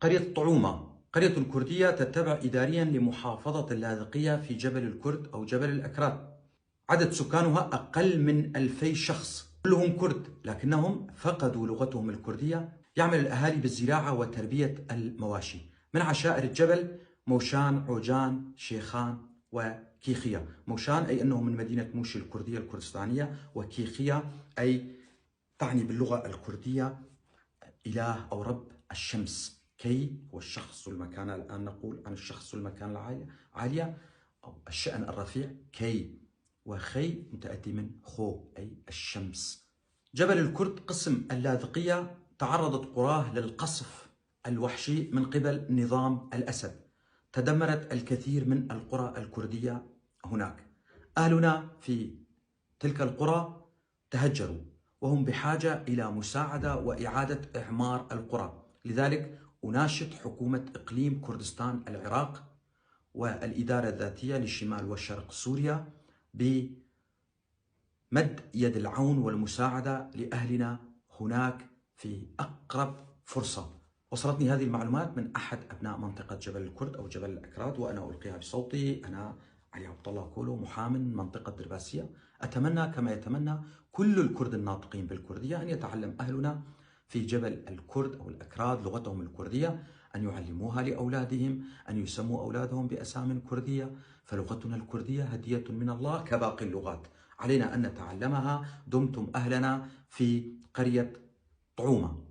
قرية طعومة قرية كردية تتبع إداريا لمحافظة اللاذقية في جبل الكرد أو جبل الأكراد. عدد سكانها أقل من 2000 شخص، كلهم كرد لكنهم فقدوا لغتهم الكردية. يعمل الأهالي بالزراعة وتربية المواشي. من عشائر الجبل موشان، عوجان، شيخان وكيخية. موشان أي أنه من مدينة موشي الكردية الكردستانية، وكيخية أي تعني باللغة الكردية إله أو رب الشمس. كي هو الشخص والمكانة، الآن نقول عن الشخص والمكانة العالية أو الشأن الرفيع كي، وخي متأتي من خو أي الشمس. جبل الكرد قسم اللاذقية تعرضت قراه للقصف الوحشي من قبل نظام الأسد. تدمرت الكثير من القرى الكردية هناك. أهلنا في تلك القرى تهجروا وهم بحاجة إلى مساعدة وإعادة إعمار القرى. لذلك أناشد حكومة إقليم كردستان العراق والإدارة الذاتية للشمال والشرق سوريا بمد يد العون والمساعدة لأهلنا هناك في أقرب فرصة. وصلتني هذه المعلومات من أحد أبناء منطقة جبل الكرد أو جبل الأكراد، وأنا ألقيها بصوتي. أنا علي عبد الله كولو، محامٍ منطقة درباسية. أتمنى كما يتمنى كل الكرد الناطقين بالكردية أن يتعلم أهلنا في جبل الكرد أو الأكراد لغتهم الكردية، أن يعلموها لأولادهم، أن يسموا أولادهم بأسامٍ كردية، فلغتنا الكردية هدية من الله كباقي اللغات، علينا أن نتعلمها. دمتم أهلنا في قرية طعومة.